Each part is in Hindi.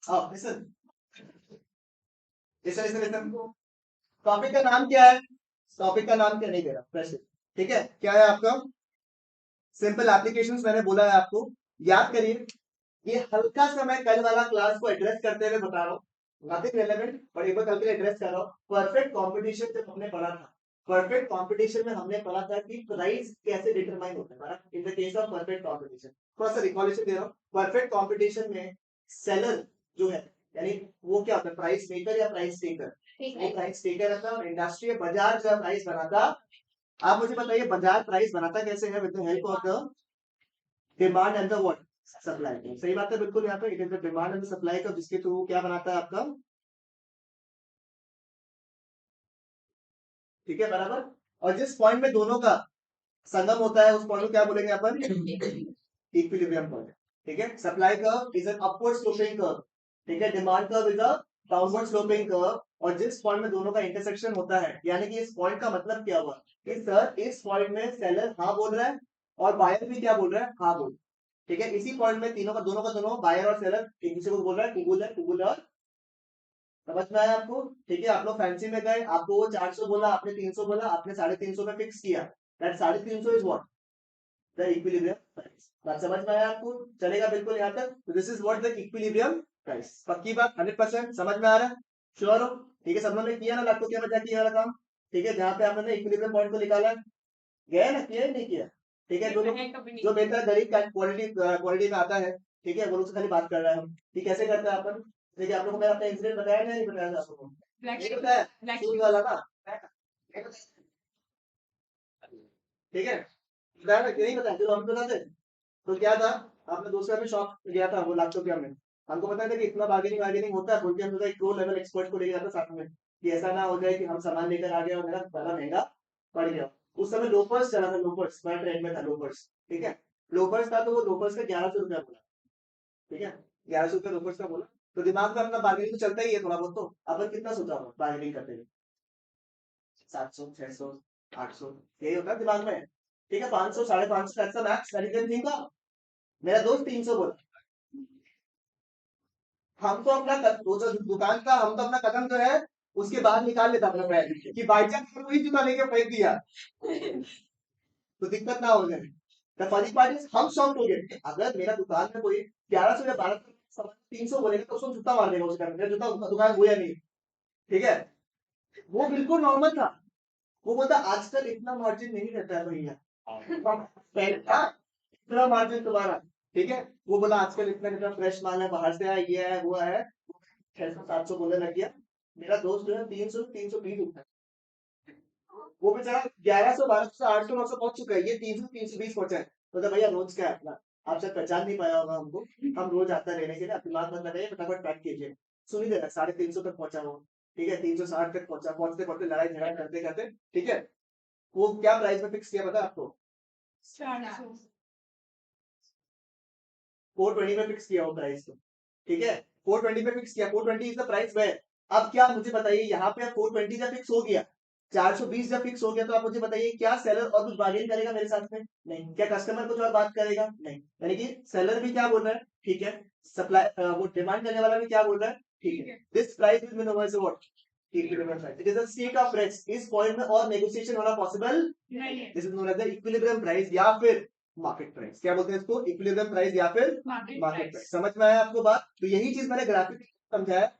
Listen listen listen listen. Topic का नाम क्या है? टॉपिक का नाम क्या नहीं दे रहा प्रश्न। ठीक है, क्या है आपका? सिंपल एप्लीकेशंस मैंने बोला है आपको, याद करिए। ये हल्का सा मैं कल वाला क्लास को एड्रेस करते हुए बता रहा हूँ, नथिंग रेलेवेंट, पर एक बार कल के लिए एड्रेस कर रहा हूँ। परफेक्ट कंपटीशन जब हमने पढ़ा था, परफेक्ट कंपटीशन में हमने पढ़ा था कि प्राइस कैसे डिटरमाइन होता है in the case of perfect competition. थोड़ा सा रिकॉलेक्शन दे रहा हूँ। परफेक्ट कंपटीशन में सेलर जो है, यानी वो क्या होता है, प्राइस मेकर या प्राइस टेकर? वो प्राइस टेकर रहता है। और इंडस्ट्री बाजार जब प्राइस बनाता, आप मुझे बताइए बाजार प्राइस बनाता कैसे है? With the help of the demand and the what, supply. सही बात है बिल्कुल। यहाँ पे it is the demand and supply का, जिसके थ्रू क्या बनाता है आपका, ठीक है बराबर। और जिस पॉइंट में दोनों का संगम होता है उस पॉइंट को क्या बोलेंगे अपन? Equilibrium point. ठीक है, supply curve is an upward sloping curve, ठीक है, demand curve is a downward sloping curve. और जिस पॉइंट में दोनों का इंटरसेक्शन होता है, यानी कि इस पॉइंट का मतलब क्या हुआ कि सर इस पॉइंट में सेलर हाँ बोल रहा है और बायर भी क्या बोल रहा है, हाँ बोल। ठीक है, इसी पॉइंट में तीनों का दोनों बायर और सेलर एक दूसरे को बोल रहा है टू और, समझ में आया आपको? ठीक है, आप लोग फैंसी में गए, आपको वो 400 बोला, आपने 300 बोला, आपने 350 में फिक्स किया। That 350 is what, the equilibrium price. बात समझ में आया आपको? चलेगा बिल्कुल यहाँ तक? तो this is what the equilibrium price. पक्की बात, 100% समझ में आ रहा है? श्योर हो? ठीक है, सब लोगों ने किया ना लाखों क्या बचा किया वाला काम? ठीक है, जहाँ पे आपने इक्विलिब्रियम पॉइंट को निकाला, गया ना, किया ही नहीं किया? ठीक है, जो बेहतर गरीब क्वालिटी क्वालिटी में आता है, ठीक है, वो लोग से खाली बात कर रहा है हम। ठीक, कैसे करते हैं अपन? ठीक है, आप लोगों को मैंने अपना इंसिडेंट बताया नहीं बताया था आप लोगों को? नहीं बताया, शूज वाला ना। ठीक है, बताया ना कि नहीं बताया? चलो हम बताते। तो क्या था, आपने दूसरे में शॉप गया था वो लाख रुपया में, हमको पता था कि इतना बार्गेनिंग वार्गेनिंग होता है, बोल के हम लोग एक प्रो लेवल एक्सपर्ट को लेके जाता साथ में, कि ऐसा ना हो जाए कि हम सामान लेकर आ गए और मेरा बड़ा महंगा पड़ गया। उस समय लोफर्स चला था, लोफर्स बड़ा ट्रेंड में था, लोफर्स। ठीक है, लोफर्स था, तो वो लोफर्स का 1100 रुपया बोला। ठीक है, 1100 रुपया लोफर्स का बोला। तो दिमाग में अपना बार्गेनिंग तो चलता ही है थोड़ा बहुत, तो अपन कितना सोचा होगा बार्गेनिंग करते हुए? 700, 600, 800, यही होता है दिमाग में। ठीक है, 500, 550, ऐसा मैक्स थिंक। मेरा दोस्त 300 बोला। हम तो अपना वो जो दुकान का, हम तो अपना कदम जो है उसके बाहर निकाल लेता अपना पैर, कि बाई चांस वही जूता लेके फेंक दिया तो दिक्कत ना हो जाए। द फनी पार्ट इज हम शॉक्ड हो गए। अगर मेरा दुकान में कोई 1100 या 1200 300 बोलेगा तो उसको जूता मार देगा उसका, मेरा जूता दुकान हुआ नहीं। ठीक है, वो बिल्कुल नॉर्मल था। वो बोलता आजकल इतना मार्जिन नहीं रहता है भैया, इतना मार्जिन तुम्हारा। ठीक है, वो बोला आजकल इतना इतना फ्रेश माल है, बाहर से आया, ये है वो है, 600 700 बोलने लग गया। मेरा दोस्त जो है 300 320 उठा है। वो बेचारा 1100 1200 800 900 पहुंच चुका है, ये 300 320 पहुंचा है। तो भैया रोज क्या है अपना, आप शायद पहचान नहीं पाया होगा हमको, हम रोज आता है लेने के लिए, आप दिमाग मत लगाइए, फटाफट पैक कीजिए। सुन ही दे रहा 350 तक पहुंचा वो। ठीक है, 360 तक पहुंचा, पहुंचते पहुंचते लड़ाई झगड़ा करते करते, ठीक है, वो क्या प्राइस में फिक्स किया पता आपको? 420 में फिक्स किया वो प्राइस को। ठीक है, 420 में फिक्स किया, 420 इज द प्राइस वे। अब क्या मुझे बताइए, यहाँ पे 420 जब फिक्स हो गया, 420 जब फिक्स हो गया, तो आप मुझे बताइए क्या सेलर और कुछ बार्गेन करेगा मेरे साथ में? नहीं। क्या कस्टमर कुछ और बात करेगा? नहीं। यानी कि सेलर भी क्या बोल रहा है, ठीक है, सप्लाई वो डिमांड करने वाला भी क्या बोल रहा है, ठीक है, this price will be known as what, equilibrium price. It is a state of rest. इस पॉइंट में और नेगोशिएशन होना पॉसिबल नहीं है। This is known as the equilibrium price या फिर मार्केट प्राइस। क्या बोलते हैं इसको? इक्विलिब्रियम प्राइस या फिर मार्केट प्राइस। समझ में आया आपको बात? तो यही चीज मैंने ग्राफिक समझाया,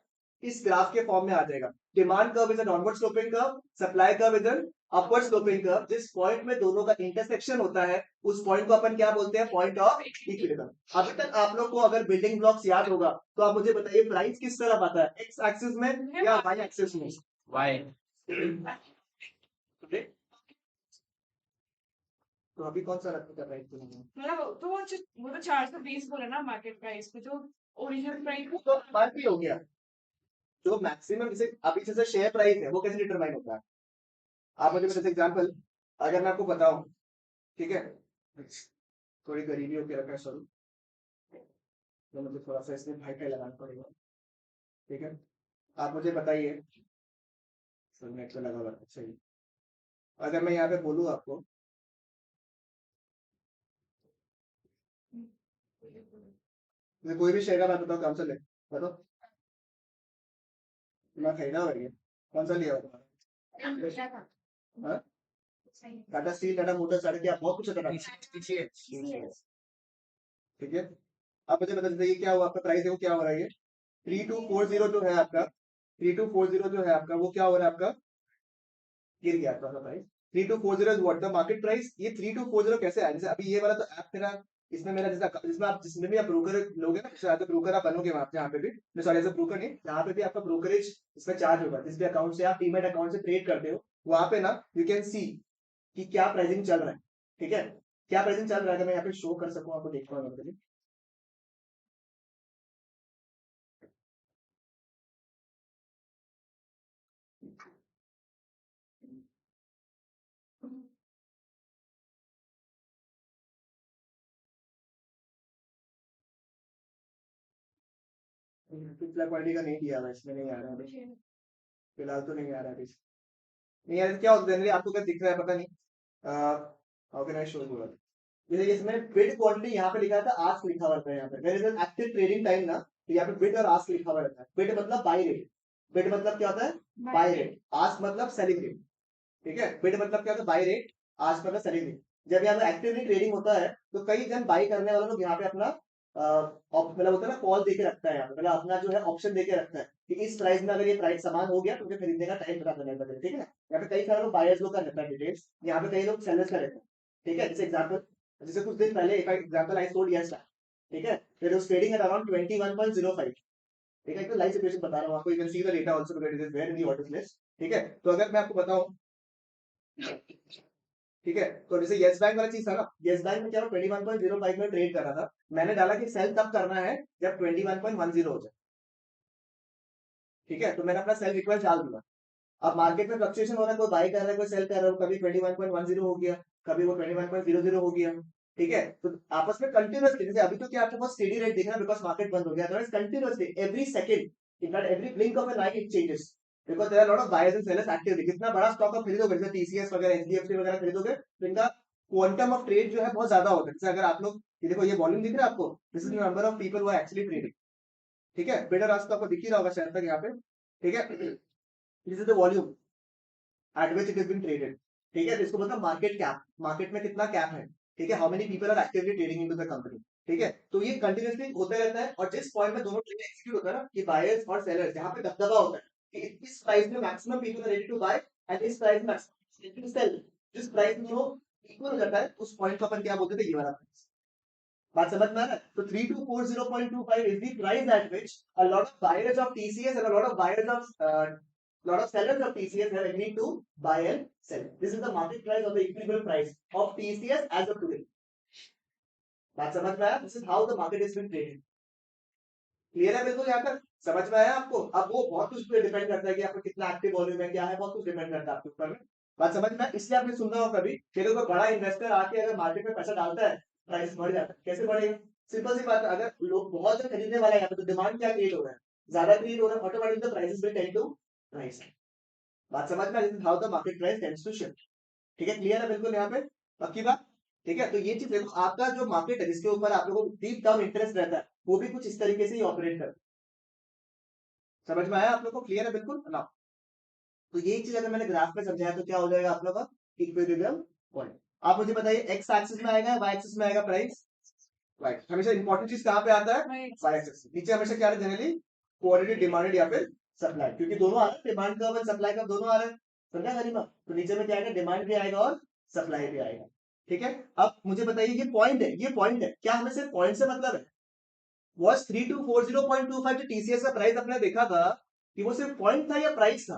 इस ग्राफ के फॉर्म में आ जाएगा। Demand curve is an downward sloping curve, supply curve is an upward sloping curve. जिस पॉइंट में दोनों का इंटरसेक्शन होता है उस पॉइंट को अपन क्या बोलते हैं? Point of equilibrium. अभी तक आप लोग को अगर बिल्डिंग ब्लॉक्स याद होगा तो आप मुझे बताइए प्राइस किस तरफ आता है, एक्स एक्सिस में या वाई एक्सिस में? वाई। तो अभी कौन सा रखा कर रहा है मतलब? तो वो तो 420 बोला ना मार्केट प्राइस पे, जो ओरिजिनल प्राइस तो बात भी हो गया। जो मैक्सिमम जैसे अभी जैसे शेयर प्राइस है वो कैसे डिटरमाइन होता है? आप मुझे जैसे एग्जांपल, अगर मैं आपको बताऊं, ठीक है, थोड़ी गरीबी होकर रखा है शुरू, तो मुझे थोड़ा सा इसमें भाई लगाना पड़ेगा। ठीक है, आप मुझे बताइए, सर नेट पे लगा हुआ है, सही। अगर मैं यहाँ पे बोलूँ आपको, कोई भी शेयर का बात बताओ, काम से ले, बताओ मैं खरीदा हुआ है कौन सा लिया हुआ तुम्हारा हाँ? टाटा स्टील टाटा मोटर्स टाटा क्या बहुत कुछ है टाटा ठीक है। आप मुझे बता दीजिए ये क्या हुआ आपका प्राइस देखो क्या हो रहा है ये 3240 जो है आपका 3240 जो है आपका वो क्या हो रहा है आपका गिर गया आपका price 3240 is what the market price. ये 3240 कैसे आया जैसे अभी ये वाला तो ऐप मेरा इसमें मेरा जैसा जिसमें आप जिसमें भी आप ब्रोकर लोगे ना शायद ब्रोकर आप बनोगे वहां पे जहाँ पे भी मैं सॉरी एज ब्रोकर नहीं जहाँ पे भी आपका ब्रोकरेज इसमें चार्ज होगा जिस भी अकाउंट से आप डीमैट अकाउंट से ट्रेड करते हो वहां पे ना यू कैन सी कि क्या प्राइसिंग चल रहा है ठीक है क्या प्राइसिंग चल रहा है अगर मैं यहाँ पे शो कर सकूँ आपको देखना होगा पिछला क्वालिटी का नहीं दिया हुआ इसमें नहीं आ रहा है अभी फिलहाल तो नहीं आ रहा है अभी नहीं यार क्या होता है आपको क्या दिख रहा है पता नहीं how can I show you जैसे इसमें बिड क्वांटिटी यहाँ पे लिखा था आस्क लिखा हुआ था यहाँ पे there is an active trading time ना तो यहाँ पे बिड और आस्क लिखा हुआ रहता है बिड मतलब बाय रेट बिड मतलब क्या होता है बाय रेट आस्क मतलब सेलिंग रेट ठीक है बिड मतलब क्या होता है बाय रेट आस्क मतलब सेलिंग रेट जब यहाँ पे एक्टिवली ट्रेडिंग होता है तो कई जन बाई करने वाले लोग यहाँ पे अपना मतलब होता है ना कॉल देके रखता है यहाँ पे मतलब अपना जो है ऑप्शन देके रखता है कि इस प्राइस में अगर ये प्राइस समान हो गया तो मुझे खरीदने का टाइम पता करना पड़ेगा ठीक है यहाँ पे कई सारे लोग बायर्स लोग का रहता है डिटेल्स यहाँ पे कई लोग सेलर्स का रहता है ठीक है जैसे एग्जाम्पल जैसे कुछ दिन पहले एक एग्जाम्पल आई सोल्ड यस ठीक है फिर उस ट्रेडिंग एट अराउंड 21.05 ठीक है एक तो लाइव सिचुएशन बता रहा हूँ आपको you can see the data also because it is where in the order list ठीक है तो अगर मैं आपको बताऊं ठीक है तो जैसे यस बैंक वाला चीज था ना यस बैंक में क्या 21.05 में ट्रेड कर रहा था मैंने डाला कि सेल तब करना है जब 21.10 हो जाए ठीक है तो मैंने अपना सेल रिक्वेस्ट डाल दिया अब मार्केट में फ्लक्चुएशन हो रहा है कोई बाय कर रहा है कोई सेल कर रहा है कभी 21.10 हो गया कभी वो 21.00 हो गया ठीक है तो आपस में कंटिन्यूसली जैसे अभी तो क्या आपको बहुत स्टेडी रेट दिख रहा है बिकॉज मार्केट बंद हो गया otherwise continuously every second in fact every blink of an eye it changes because there are lot of buyers and sellers actively कितना बड़ा स्टॉक आप खरीदोगे जैसे टीसीएस वगैरह एचडीएफसी वगैरह खरीदोगे तो इनका क्वांटम ऑफ ट्रेड जो है बहुत ज्यादा होता है जैसे अगर आप लोग ये देखो ये वॉल्यूम दिख रहा है आपको this is the number of people who are actually trading ठीक है बिडर आज तो आपको दिख ही रहा होगा शायद तक यहाँ पे ठीक है this is the volume at which it has been traded ठीक है तो इसको बोलते हैं मार्केट कैप मार्केट में कितना कैप है ठीक है how many people are actively trading into the company ठीक है तो ये कंटिन्यूसली होता रहता है और जिस पॉइंट में दोनों ट्रेड एग्जीक्यूट होता है ना कि बायर्स और सेलर्स जहां पे दबदबा होता है कि इस प्राइस में maximum people are ready to buy and इस प्राइस में मैक्सिमम रेडी टू सेल जिस प्राइस में वो इक्वल हो जाता है उस पॉइंट को अपन क्या बोलते थे ये वाला प्राइस बात समझ में आ रहा है तो 3240.25 is the price at which a lot of buyers of TCS and a lot of buyers of lot of sellers of TCS have agreed to buy and sell. This is the market price or the equilibrium price of TCS as of today. बात समझ में आया? This is how the market is being traded. Clear है बिल्कुल यहाँ तक समझ में आया आपको अब वो बहुत कुछ पे डिपेंड करता है कि आपका कितना एक्टिव वॉल्यूम है क्या है बहुत कुछ डिपेंड करता है आपके ऊपर में बात समझ में इसलिए आपने सुना हो कभी कि कोई बड़ा इन्वेस्टर आके अगर मार्केट में पैसा डालता है प्राइस बढ़ जाता है कैसे बढ़ेगा सिंपल सी बात है अगर लोग बहुत से खरीदने वाला है यहाँ पे तो डिमांड क्या क्रिएट हो रहा है ज्यादा क्रिएट हो रहा है automatic the prices will tend to rise बात समझ में how the market price tends to shift ठीक है क्लियर है बिल्कुल यहाँ पे पक्की बात ठीक है तो ये चीज देखो आपका जो मार्केट है जिसके ऊपर आप लोगों को डीप डाउन इंटरेस्ट रहता है वो भी कुछ इस तरीके से ही ऑपरेट करता है समझ में आया आप लोग को क्लियर है बिल्कुल ना तो यही चीज अगर मैंने ग्राफ में समझाया तो क्या हो जाएगा आप लोग का इक्विलिब्रियम पॉइंट आप मुझे बताइए एक्स एक्सिस में आएगा वाई एक्सिस में आएगा प्राइस राइट हमेशा इंपॉर्टेंट चीज कहाँ पे आता है वाई एक्सिस नीचे हमेशा क्या है जनरली क्वांटिटी डिमांडेड या फिर सप्लाई क्योंकि दोनों आ रहे हैं डिमांड कर्व और सप्लाई कर्व दोनों आ रहे हैं समझा गरिमा तो नीचे में क्या आएगा डिमांड भी आएगा और सप्लाई भी आएगा ठीक है अब मुझे बताइए ये पॉइंट है क्या हमें सिर्फ पॉइंट से मतलब है वॉज 3240.25 टीसीएस का प्राइस अपने देखा था कि वो सिर्फ पॉइंट था या प्राइस था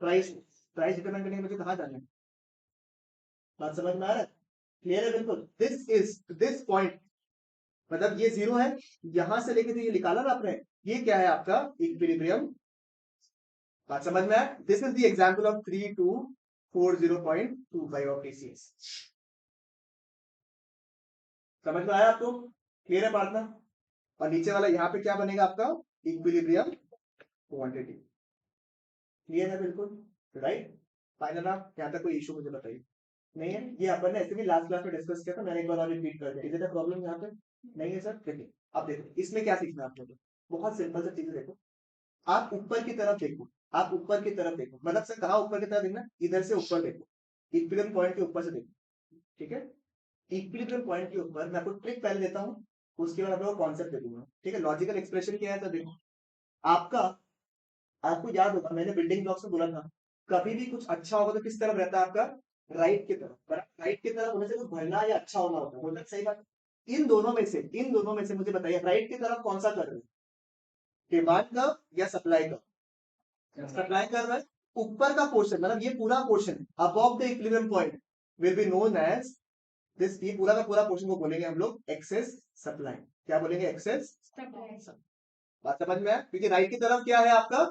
प्राइस प्राइस डिटरमाइन करने के मुझे कहा जाना है बात समझ में आ रहा है क्लियर है बिल्कुल दिस पॉइंट मतलब ये जीरो है यहां से लेके तो ये निकाला ना आपने ये क्या है आपका इक्विलिब्रियम बात समझ में आया this is the example of 3240.25 of TCS समझ में आया आपको क्लियर है पार्टनर और नीचे वाला यहाँ पे क्या बनेगा आपका इक्विलिब्रियम क्वांटिटी क्लियर है बिल्कुल राइट फाइनल आप यहाँ तक कोई इशू मुझे बताइए नहीं है ये अपन ने ऐसे भी लास्ट क्लास में डिस्कस किया था मैंने एक बार और रिपीट कर दिया इज इट अ प्रॉब्लम यहाँ पे नहीं है सर देखिए अब देखो इसमें क्या सीखना है आप लोगों को बहुत सिंपल सा चीज देखो, आप ऊपर की तरफ देखो, आप ऊपर की तरफ देखो, मतलब सर कहाँ ऊपर की तरफ देखना, इधर से ऊपर देखो, इक्विलिब्रियम पॉइंट के ऊपर से देखो, ठीक है। इक्विलिब्रियम पॉइंट के ऊपर मैं आपको ट्रिक पहले देता हूँ, उसके बाद आपको कॉन्सेप्ट दे दूंगा, ठीक है। लॉजिकल एक्सप्रेशन क्या है, तो देखो आपका, आपको याद होगा मैंने बिल्डिंग ब्लॉक्स में बोला था, कभी भी कुछ अच्छा होगा तो किस तरफ रहता है आपका, राइट की तरफ, बराबर। राइट की तरफ होने से कुछ भरना या अच्छा होना होता है, बोलते हैं सही बात। इन दोनों में से मुझे बताइए राइट की तरफ कौन सा कर्व है, डिमांड कर्व या सप्लाई कर्व। सप्लाई कर्व है, ऊपर का पोर्शन मतलब ये पूरा portion above the equilibrium point will be known as this, ये पूरा का पूरा पोर्शन को बोलेंगे हम लोग एक्सेस सप्लाई। क्या बोलेंगे, एक्सेस सप्लाई। बात समझ में है, क्योंकि राइट की तरफ क्या है आपका,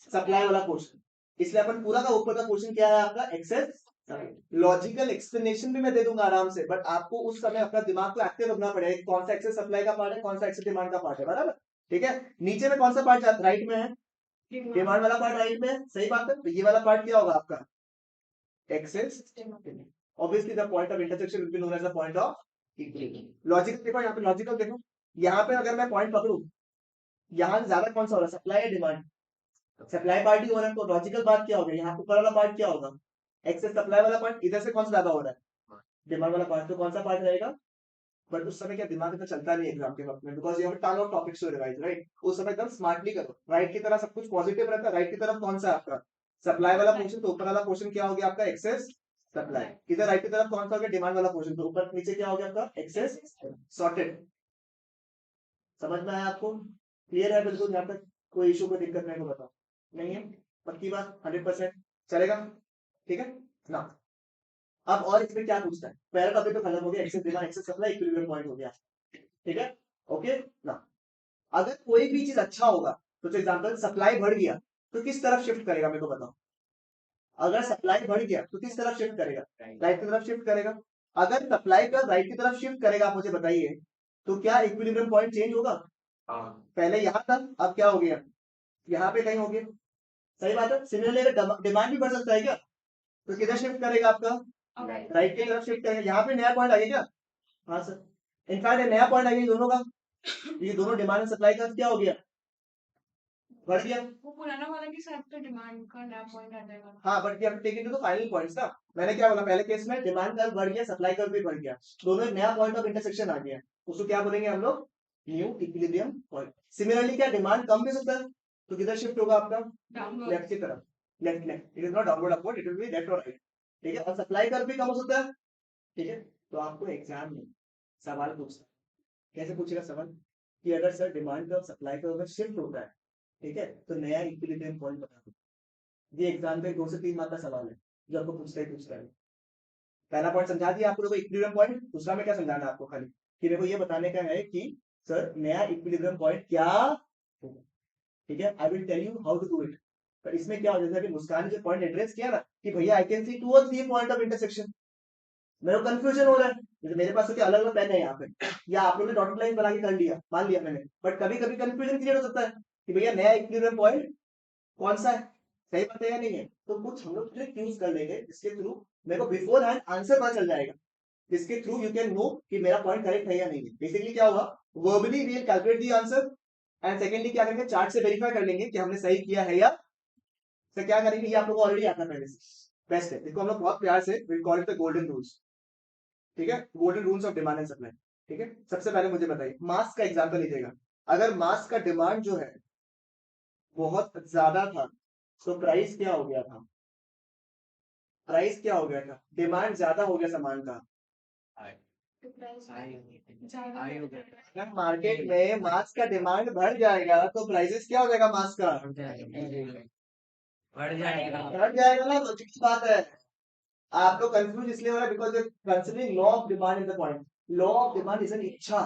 सप्लाई वाला पोर्शन, इसलिए अपन पूरा का ऊपर का पोर्शन क्या है आपका, एक्सेस। लॉजिकल एक्सप्लेनेशन भी मैं दे दूंगा आराम से, बट आपको उस समय अपना दिमाग को एक्टिव रखना पड़ेगा, कौन सा एक्सेस सप्लाई का पार्ट है, कौन सा एक्सेस डिमांड का पार्ट है, बराबर। ठीक है, नीचे में कौन सा पार्ट राइट में है, डिमांड वाला पार्ट राइट में है, सही बात है। तो ये वाला पार्ट क्या होगा आपका, excess. Obviously the point of intersection will be known as the point of equilibrium. Logical देखो, यहाँ पे लॉजिकल देखो, यहाँ पे अगर मैं पॉइंट पकड़ू, यहाँ ज्यादा कौन सा हो रहा है, सप्लाई या डिमांड, सप्लाई पार्ट ही हो रहा है, तो लॉजिकल बात क्या होगा, यहाँ ऊपर वाला पार्ट क्या होगा, एक्सेस सप्लाई वाला पार्ट, इधर से कौन सा ज्यादा हो रहा है, डिमांड वाला पार्ट, तो कौन सा पार्ट रहेगा। बट उस समय क्या दिमाग इतना चलता नहीं एग्जाम के वक्त में, because you have ton of topics to revise, right. उस समय एकदम स्मार्टली करो, राइट की तरफ सब कुछ पॉजिटिव रहता है, राइट की तरफ कौन सा आपका सप्लाई वाला पोर्शन, तो ऊपर वाला पोर्शन क्या हो गया आपका, एक्सेस सप्लाई। इधर राइट की तरफ कौन सा हो गया, डिमांड वाला पोर्शन, तो ऊपर नीचे क्या हो गया आपका, एक्सेस। सॉर्टेड, समझ में आया आपको, क्लियर है बिल्कुल, यहाँ तक कोई इशू कोई दिक्कत नहीं, को बताओ, नहीं है, पक्की बात, 100% चलेगा, ठीक है ना। अब और इसमें क्या पूछता है, पहला टॉपिक तो खत्म हो गया, excess demand excess supply equilibrium point हो गया, ठीक है, ओके ना। अगर कोई भी चीज अच्छा होगा, तो एग्जांपल सप्लाई बढ़ गया, तो किस तरफ शिफ्ट करेगा मेरे को बताओ। अगर सप्लाई बढ़ गया तो किस तरफ शिफ्ट करेगा, राइट की तरफ शिफ्ट करेगा। अगर सप्लाई का राइट की तरफ शिफ्ट करेगा, आप मुझे बताइए, तो क्या इक्विलिब्रियम पॉइंट चेंज होगा, पहले यहाँ था अब क्या हो गया, यहाँ पे कहीं हो गया, सही बात है। सिमिलरली अगर डिमांड भी बढ़ सकता है क्या, तो किधर शिफ्ट करेगा आपका, राइट की तरफ शिफ्ट करेगा। यहाँ पे नया पॉइंट आ गया क्या, हाँ सर, इनफैक्ट नया पॉइंट आ गया दोनों का, ये दोनों डिमांड और सप्लाई का क्या हो गया, बढ़ गया। वो पुराना वाला के साथ तो डिमांड का नया पॉइंट आ जाएगा। हाँ, but we have to take into the final points ना। मैंने क्या बोला पहले केस में, डिमांड कर्व बढ़ गया, सप्लाई कर्व भी बढ़ गया, दोनों एक नया पॉइंट ऑफ इंटरसेक्शन आ गया, उसको क्या बोलेंगे हम लोग, न्यू इक्विलिब्रियम पॉइंट। सिमिलरली क्या डिमांड कम भी सकता है, तो किधर शिफ्ट होगा आपका, लेफ्ट की तरफ, left left, it is not downward upward, it will be left और राइट, ठीक है। और सप्लाई कर्व भी कम हो सकता है, ठीक है। तो आपको एग्जाम में सवाल पूछता है, कैसे पूछेगा सवाल, कि अगर sir demand curve supply curve में शिफ्ट होता है, ठीक है, तो नया इक्विलिब्रियम पॉइंट बता दो। ये एग्जाम में 2 से 3 मार्क का सवाल है, जो आपको पूछता है। पहला पॉइंट समझा दिया आपको, इक्विलिब्रियम पॉइंट, दूसरा में क्या समझाना है आपको, खाली कि मेरे को ये बताने का है कि सर नया इक्विलिब्रियम पॉइंट क्या होगा, ठीक है। I will tell you how to do it. पर इसमें क्या हो, जैसा कि मुस्कान ने जो पॉइंट एड्रेस किया ना, कि भैया आई कैन सी 2 और 3 पॉइंट ऑफ इंटरसेक्शन, मेरे को कंफ्यूजन हो रहा है, जैसे मेरे पास तो अलग अलग पेन है यहाँ पे, या आप लोगों ने डॉटेड लाइन बना के कर लिया, मान लिया मैंने, बट कभी कभी कंफ्यूजन क्रिएट हो सकता है कि भैया नया इक्विलिब्रियम पॉइंट कौन सा है, सही बात है या नहीं है। तो कुछ हम लोग ट्रिक यूज कर लेंगे, जिसके थ्रू मेरे को बिफोर हैंड आंसर पता चल जाएगा, जिसके थ्रू यू कैन नो कि मेरा पॉइंट करेक्ट है या नहीं है। बेसिकली क्या होगा, verbally we will calculate the answer, and secondly क्या करेंगे, चार्ट से वेरीफाई कर लेंगे कि हमने सही किया है या, तो क्या करेंगे, ये आप लोगों को ऑलरेडी आता है पहले से, बेस्ट है, इसको हम लोग बहुत प्यार से will call it the golden rules, ठीक है, golden rules of demand and supply, ठीक है। सबसे पहले मुझे बताइए, मास का एग्जांपल लीजिएगा, अगर मास का डिमांड जो है बहुत ज्यादा था, तो प्राइस क्या हो गया था, प्राइस क्या हो गया था, डिमांड ज्यादा हो गया सामान का, अगर मार्केट में मास का डिमांड बढ़ जाएगा तो प्राइसेस क्या हो जाएगा, मास का बढ़ जाएगा ना, तो ठीक बात है। आप लोग कंफ्यूज इसलिए हो रहा है because considering law of demand in the point, law of demand is an इच्छा,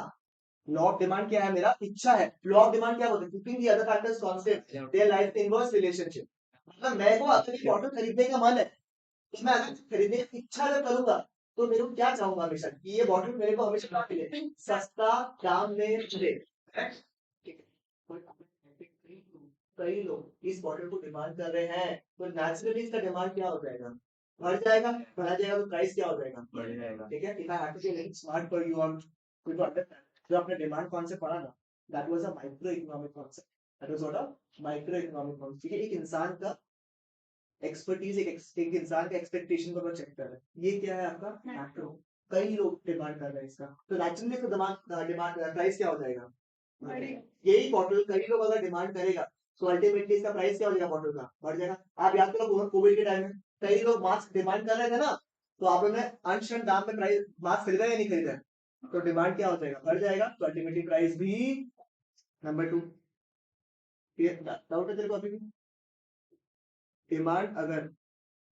लॉ ऑफ डिमांड क्या है, मेरा इच्छा है। लॉ ऑफ डिमांड क्या बोलते हैं, keeping the other factors constant there lies the inverse relationship. मतलब मेरे को अगर ये बॉटल खरीदने का मन है, तो मैं अगर खरीदने की इच्छा जब करूंगा, तो मेरे को क्या चाहूंगा हमेशा, कि ये बॉटल मेरे को हमेशा कहाँ मिले, सस्ता दाम में मिले, ठीक है। कई लोग इस बॉटल को डिमांड कर रहे हैं, तो नेचुरली इसका डिमांड क्या हो जाएगा, बढ़ जाएगा, बढ़ा जाएगा, तो प्राइस क्या हो जाएगा, बढ़ जाएगा, ठीक है। If I have to be smart for you on to understand, जो आपने डिमांड कौन से पढ़ा ना, that was a micro economic concept, that was what a micro economic concept. ठीक है, एक इंसान का एक्सपर्टीज, एक इंसान का एक्सपेक्टेशन को चेक कर रहा है। ये क्या है आपका मैक्रो। कई लोग डिमांड कर रहे हैं इसका, तो नेचुरली तो डिमांड प्राइस क्या हो जाएगा, यही बॉटल कई लोग अगर डिमांड करेगा तो अल्टीमेटली इसका प्राइस क्या हो जाएगा, बॉटल का बढ़ जाएगा। आप याद करो कोविड के टाइम में कई लोग मास्क डिमांड कर रहे थे ना, तो आपने अनशन दाम में प्राइस मास्क खरीदा या नहीं खरीदा, तो डिमांड क्या हो जाएगा, बढ़ जाएगा, तो अल्टीमेटली प्राइस भी। नंबर 2, डाउट है तेरे को अभी भी? डिमांड अगर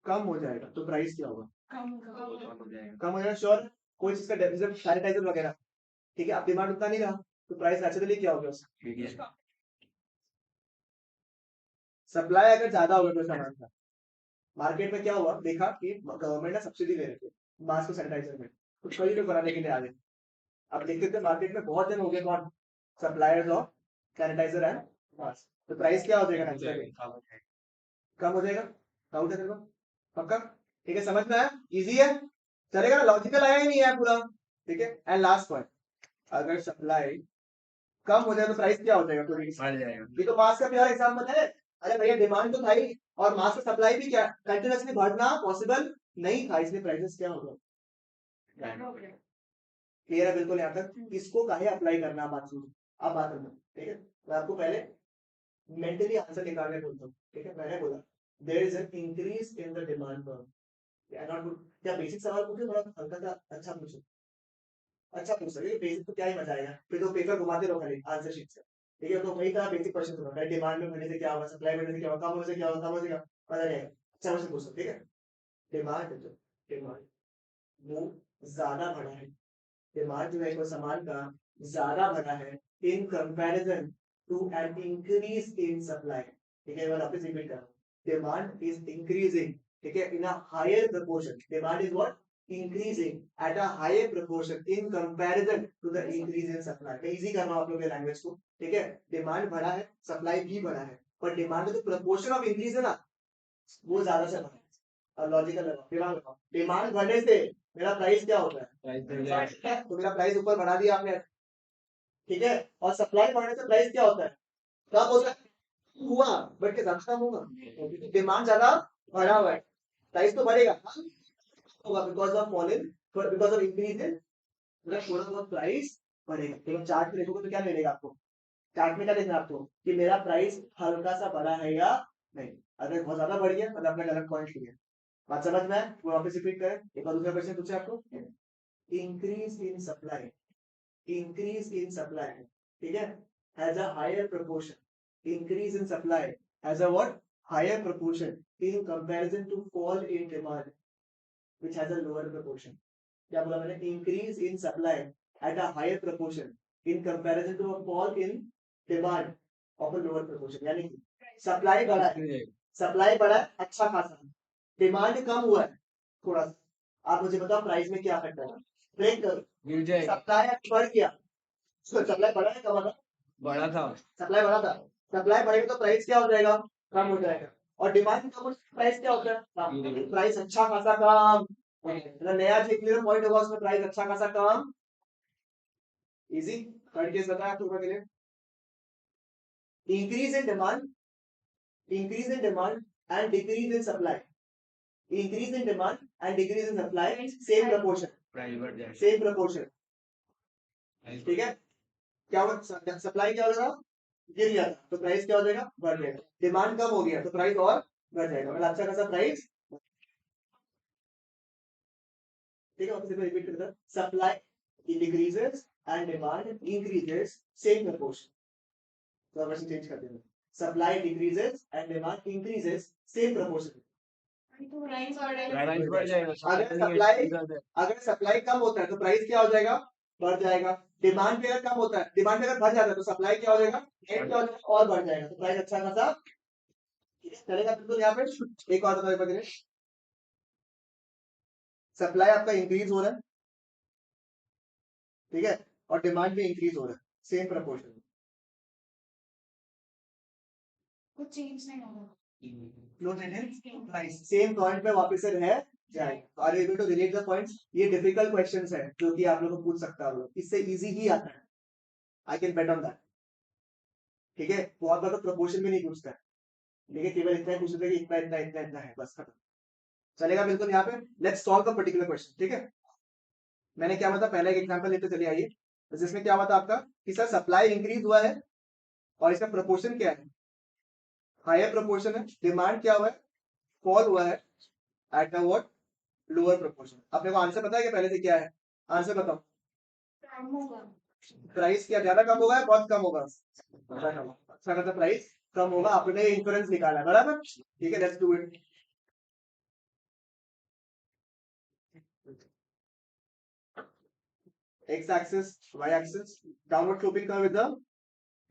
कम हो जाएगा तो प्राइस क्या होगा, कम हो जाएगा श्योर। कोई चीज का डेफिसिट, सैनिटाइजर वगैरह, ठीक है, अब डिमांड उतना नहीं रहा तो प्राइस नेचुरली क्या होगा उसका। सप्लाई अगर ज्यादा होगा तो सामान का, मार्केट में क्या हुआ देखा कि गवर्नमेंट ने सब्सिडी दे रही थी मास्क और सैनिटाइजर में, तो कई लोग बनाने के लिए आ गए। अब देखते थे मार्केट में बहुत जन हो गए कौन, suppliers of sanitiser and mask, तो प्राइस क्या हो जाएगा नेचुरली, कम हो जाएगा। डाउट है तेरे को पक्का? ठीक है, समझ में आया, इजी है, चलेगा ना, लॉजिकल आया ही नहीं है पूरा। ठीक है, एंड लास्ट पॉइंट, अगर सप्लाई कम हो जाए तो प्राइस क्या हो जाएगा, तो बढ़ जाएगा। ये तो मास का प्यारा एग्जांपल है। अरे भैया डिमांड तो था ही, और मास का सप्लाई भी क्या कंटिन्यूअसली बढ़ना पॉसिबल नहीं था, इसलिए प्राइसेस क्या हो गए। क्लियर है बिल्कुल यहाँ तक, इसको काहे अप्लाई करना आप बात सुनो, आप बात करना। ठीक है, मैं आपको पहले मेंटली आंसर निकालने बोलता हूँ। ठीक है, मैंने बोला there is an increase in the demand for, क्या बेसिक सवाल पूछे, थोड़ा हल्का सा अच्छा पूछो, अच्छा पूछ सकते, बेसिक तो क्या ही मजा आएगा, फिर तो पेपर घुमाते रहो खाली आंसर शीट से। ठीक है, तो वही तरह बेसिक क्वेश्चन होगा, डिमांड में बढ़ने से क्या होगा, सप्लाई बढ़ने से क्या होगा, कम होने से क्या होगा, कम होने से क्या होगा, पता नहीं आएगा। अच्छा क्वेश्चन पूछ सकते, ठीक है। डिमांड जो डिमांड वो ज्यादा बढ़ा है, डिमांड जो है कोई सामान का ज्यादा बढ़ा है in comparison to an increase in supply. ठीक है, मैं वापस रिपीट कर रहा हूँ, डिमांड इज इंक्रीजिंग, ठीक है, in a higher proportion, demand is what, increasing at a higher proportion in comparison to the increase in supply। मैं इजी कर रहा हूँ आप लोगों के लैंग्वेज को। ठीक है, डिमांड बढ़ा है, सप्लाई भी बढ़ा है, पर डिमांड में जो प्रोपोर्शन ऑफ इंक्रीज है ना, वो ज्यादा से बढ़ा है। और लॉजिकल लगाओ, दिमाग लगाओ, डिमांड बढ़ने से मेरा प्राइस क्या होता है, तो मेरा प्राइस ऊपर बढ़ा दिया आपने। ठीक है, और सप्लाई बढ़ने से प्राइस क्या होता है, कम होता है, हुआ बट के ज्यादा कम होगा, क्योंकि डिमांड ज्यादा बढ़ा हुआ है, प्राइस तो बढ़ेगा होगा because of falling, because of increase in, मतलब थोड़ा बहुत प्राइस बढ़ेगा। तो चार्ट में देखोगे तो क्या मिलेगा आपको, चार्ट में क्या देखना आपको कि मेरा प्राइस हल्का सा बढ़ा है या नहीं। अगर बहुत ज्यादा बढ़ गया मतलब अपना गलत पॉइंट लिया। बात समझ में आए? वो वापस रिपीट करें, एक बार दूसरा क्वेश्चन पूछे आपको, increase in supply, increase in supply, ठीक है, has a higher proportion, increase in supply has a what, higher proportion in comparison to fall in demand which has a lower proportion। क्या बोला मैंने, increase in supply at a higher proportion in comparison to a fall in demand of a lower proportion। यानी कि सप्लाई बढ़ा है, सप्लाई बढ़ा है अच्छा खासा, डिमांड कम हुआ है थोड़ा सा, आप मुझे बताओ प्राइस में क्या इफेक्ट होगा, ब्रेक करो, सप्लाई बढ़ गया, सप्लाई बढ़ा है, कम बढ़ा था, सप्लाई बढ़ा था, सप्लाई बढ़ेगा तो प्राइस क्या हो जाएगा, कम हो जाएगा, और डिमांड कम हो प्राइस क्या होता है, प्राइस अच्छा खासा कम, मतलब नया जो क्लियर पॉइंट होगा उसमें प्राइस अच्छा खासा कम। इजी थर्ड केस बताया आप लोगों के लिए, increase in demand, increase in demand and decrease in supply, increase in demand and decrease in supply, same proportion, same proportion. ठीक है, क्या होगा, सप्लाई क्या होगा, गिर गया था तो प्राइस क्या हो जाएगा, बढ़ जाएगा, डिमांड कम हो गया तो प्राइस और बढ़ जाएगा, मतलब अच्छा खासा प्राइस। ठीक है, वापस रिपीट करता हूं, supply decreases and demand increases same proportion, तो वर्जन चेंज कर देना, supply decreases and demand increases same proportion. Price बढ़ जाएगा। अगर सप्लाई कम होता है तो प्राइस क्या हो जाएगा, बढ़ जाएगा, डिमांड पे अगर कम होता है, डिमांड पे अगर बढ़ जाता है तो सप्लाई क्या हो जाएगा, क्या हो जाएगा, और बढ़ जाएगा, तो प्राइस अच्छा खासा चलेगा। बिल्कुल यहाँ पे एक और बताओ, सप्लाई आपका इंक्रीज हो रहा है, ठीक है, और डिमांड भी इंक्रीज हो रहा है सेम प्रपोर्शन, कुछ चेंज नहीं होगा, प्राइस सेम पॉइंट पे वापस से रह जाएगा। Are you able to relate the points? ये डिफिकल्ट क्वेश्चंस है जो कि आप लोग को पूछ सकता है, इससे इजी ही आता है, I can bet on that. ठीक है, बहुत बार तो प्रपोर्शन भी नहीं पूछता है, ठीक है, केवल इतना ही पूछता है कि इतना इतना इतना इतना है, बस खत्म। चलेगा बिल्कुल यहाँ पे। Let's solve the particular question, ठीक है। मैंने क्या बताया, पहले एक एग्जांपल लेते चलिए आइए। तो जिसमें क्या हुआ था आपका कि सर सप्लाई इंक्रीज हुआ है और इसका प्रपोर्शन क्या है, हायर प्रपोर्शन है। डिमांड क्या हुआ है, फॉल हुआ है at the what, lower proportion. अपने को आंसर पता है कि पहले से क्या है, आंसर बताओ। कम होगा। प्राइस क्या ज्यादा कम होगा या बहुत कम होगा, ज्यादा कम होगा। अच्छा मतलब प्राइस कम होगा, आपने इंफ्रेंस निकाला है, बराबर, ठीक है, let's do it. X axis, y axis, downward sloping curve with the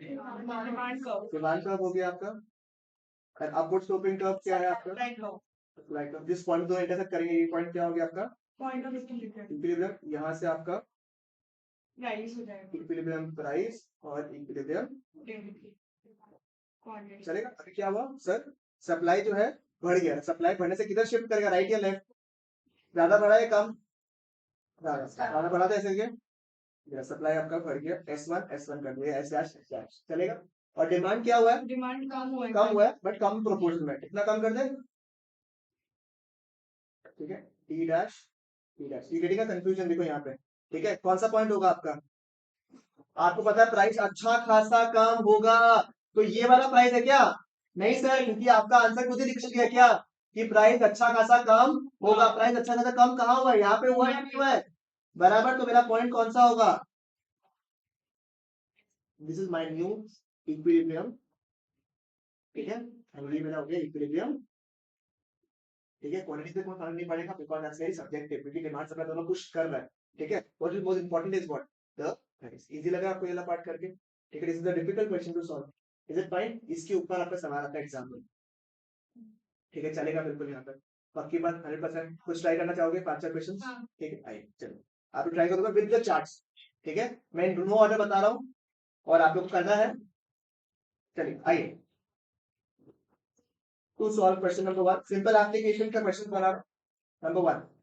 demand curve. Demand curve हो गया आपका, और अपवर्ड स्लोपिंग कर्व क्या है आपका, राइट लो। लाइक जिस पॉइंट दो इंटरसेक्ट करेंगे, ये पॉइंट क्या हो गया आपका, पॉइंट ऑफ इक्विलिब्रियम। इक्विलिब्रियम। यहाँ से आपका राइज हो जाएगा। इक्विलिब्रियम प्राइस और इक्विलिब्रियम, क्वांटिटी। चलेगा। अभी क्या हुआ सर, सप्लाई जो है बढ़ गया, सप्लाई बढ़ने से किधर शिफ्ट करेगा, राइट या लेफ्ट, ज्यादा बढ़ा या कम, ज्यादा बढ़ा था ऐसे क्या, सप्लाई आपका बढ़ गया, S1 कर दिया, S डैश S डैश, चलेगा। और डिमांड क्या हुआ है, डिमांड कम हुआ है। कम हुआ है, बट कम प्रोपोर्शन में, कितना कम कर दे, ठीक है, T डैश T डैश, ये का कंफ्यूजन देखो यहाँ पे, ठीक है। कौन सा पॉइंट होगा आपका, आपको पता है प्राइस अच्छा खासा कम होगा, तो ये वाला प्राइस है क्या, नहीं सर, क्योंकि आपका आंसर खुद ही लिख लिया क्या कि प्राइस अच्छा खासा कम होगा। प्राइस अच्छा खासा कम कहाँ हुआ है, यहाँ पे हुआ है या नहीं हुआ है, बराबर। तो मेरा पॉइंट कौन सा होगा, this is my new equilibrium, ठीक है, और ये मेरा हो गया इक्विलिब्रियम, ठीक है। क्वांटिटी से कोई फर्क नहीं पड़ेगा, बिकॉज़ दैट्स वेरी सब्जेक्टिव, क्योंकि डिमांड सप्लाई दोनों पुश कर रहा है, ठीक है। What is most important is what, the price. Easy लगा आपको ये वाला पार्ट करके, ठीक है। This is the difficult question to solve, is it fine. इसके ऊपर आपका सवाल आता है एग्जाम में, ठीक है, चलेगा बिल्कुल यहाँ पर, पक्की बात 100%। कुछ ट्राई करना चाहोगे, 5-4 क्वेश्चन, हाँ। ठीक है, आइए चलो आप ट्राई करोगे विद द चार्ट्स, ठीक है। मैं नो ऑर्डर बता रहा हूँ और आप लोग को करना है, चलिए आइए। To solve question number 1, simple application का क्वेश्चन बना रहा हूं, नंबर 1।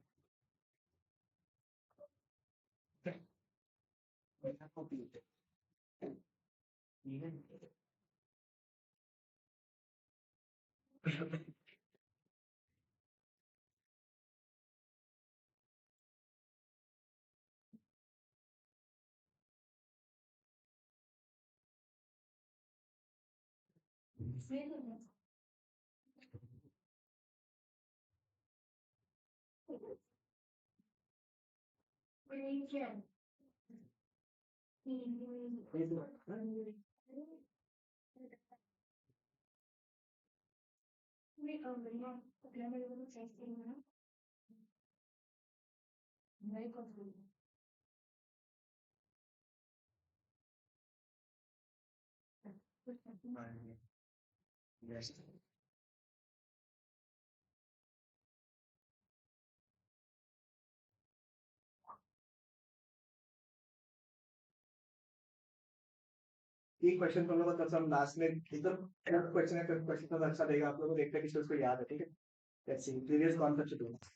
एक क्वेश्चन तुम लोग को सब लास्ट में एकदम क्वेश्चन है, क्वेश्चन तो अच्छा देगा आप लोगों को, देखते हैं कि उसको याद है, ठीक है। Let's see previous concept.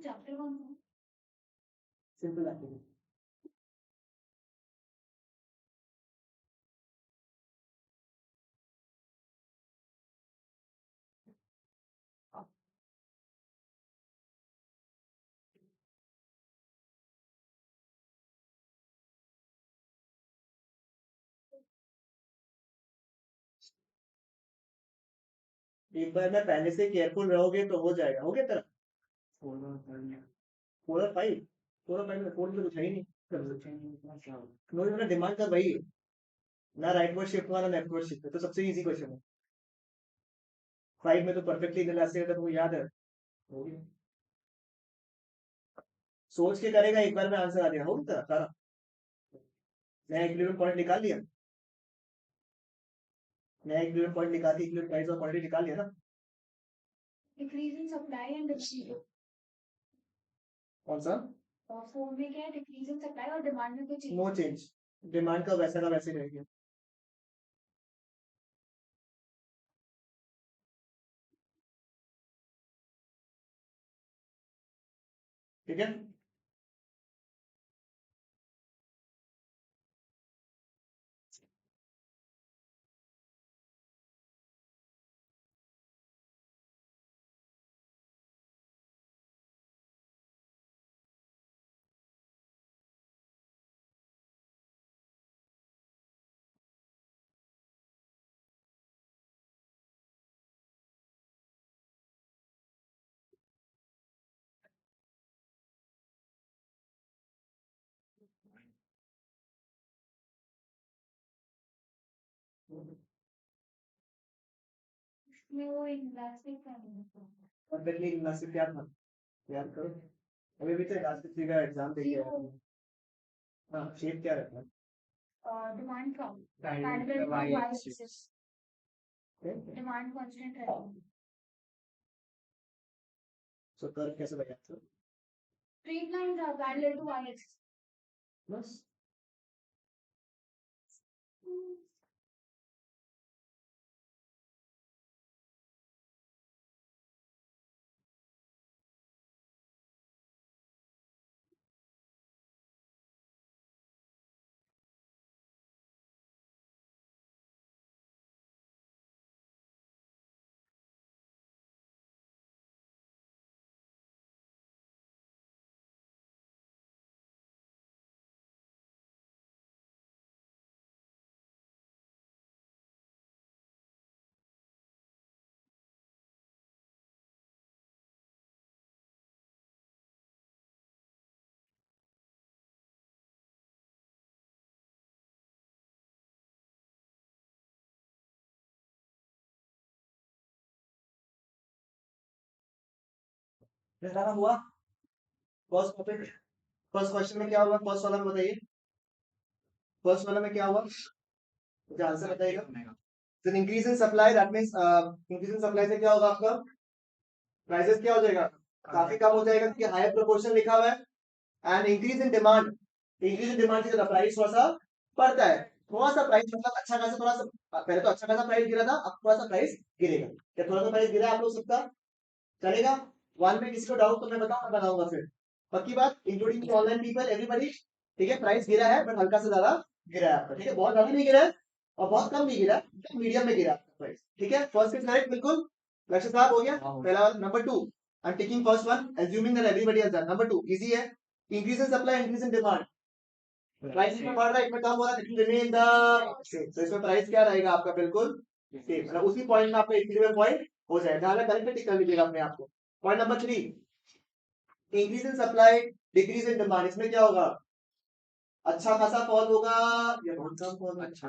Chapter 1 simple activity. एक बार मैं पहले से केयरफुल रहोगे तो हो जाएगा। हो गया तेरा 4 और 5 4 और 5 में 4 में कुछ है ही नहीं। नो डिमांड का वही है ना, राइट वर्ड शिफ्ट हुआ ना लेफ्ट वर्ड शिफ्ट, तो सबसे इजी क्वेश्चन है। 5 में तो परफेक्टली इनलास्टिक है, तुमको याद है। हो गया। सोच के करेगा, एक बार में आंसर आ गया। हो गया सारा। मैं इक्विलिब्रियम पॉइंट निकाल लिया। मैं इक्विलिब्रियम पॉइंट निकाल के इक्विलिब्रियम प्राइस और क्वांटिटी निकाल लिया ना। Decrease in supply and demand. कौन सा? फोन में क्या है, डिक्रीज इन सप्लाई और डिमांड में कुछ नो चेंज, डिमांड का वैसा का वैसे ही रहेगा। ठीक है। में वो इलास्टिक का परफेक्टली इनलास्टिक क्या था याद करो। अभी भी तो इलास्टिक का एग्जाम देके आया हूं। हाँ, शेप क्या रखना है? डिमांड का Direct parallel to y Y axis. Axis. Demand constant रहेगी। सो कर्व कैसे लगाते हो? स्ट्रेट लाइन था पैरेलल टू वाई एक्सिस। बस पहला हुआ फर्स्ट टॉपिक। फर्स्ट क्वेश्चन में क्या होगा? फर्स्ट वाला में बताइए। फर्स्ट वाला में क्या हुआ? मुझे आंसर बताइएगा। तो increase in supply, that means increase in supply से क्या होगा आपका? प्राइसेस क्या हो जाएगा? काफी कम हो जाएगा क्योंकि हायर प्रोपोर्शन लिखा हुआ है। And increase in demand, increase in demand से प्राइस थोड़ा सा बढ़ता है। थोड़ा सा प्राइस मतलब अच्छा खासा, थोड़ा सा पहले तो अच्छा खासा प्राइस गिरा था, अब थोड़ा सा प्राइस गिरेगा। क्या थोड़ा सा प्राइस गिरा है आप लोग सबका? चलेगा। वन में किसी को डाउट तो मैं बताऊंगा फिर। पक्की बात, इंक्लूडिंग ऑनलाइन पीपल एवरीबडी। ठीक है, प्राइस गिरा है बट हल्का से ज्यादा गिरा है आपका। ठीक है, बहुत ज्यादा नहीं गिरा है और बहुत कम नहीं गिरा है, मीडियम में गिरा है आपका प्राइस। ठीक है, फर्स्ट इज करेक्ट बिल्कुल। लक्ष्य साहब हो गया पहला वाला। Number 2, I am taking first one assuming that everybody has done. Number 2 easy है। Increase in supply, increase in demand. Price में बढ़ रहा है, इसमें कम हो रहा है, it will remain the same. तो इसमें प्राइस क्या रहेगा आपका? बिल्कुल सेम। मतलब उसी पॉइंट में आपका इक्विलिब्रियम पॉइंट हो जाएगा। अगर करेक्ट टिक कर लीजिएगा अपने आप को। Point number 3, increase in supply, decrease in demand. इसमें क्या होगा? अच्छा खासा फॉल होगा या बहुत कम फॉल? अच्छा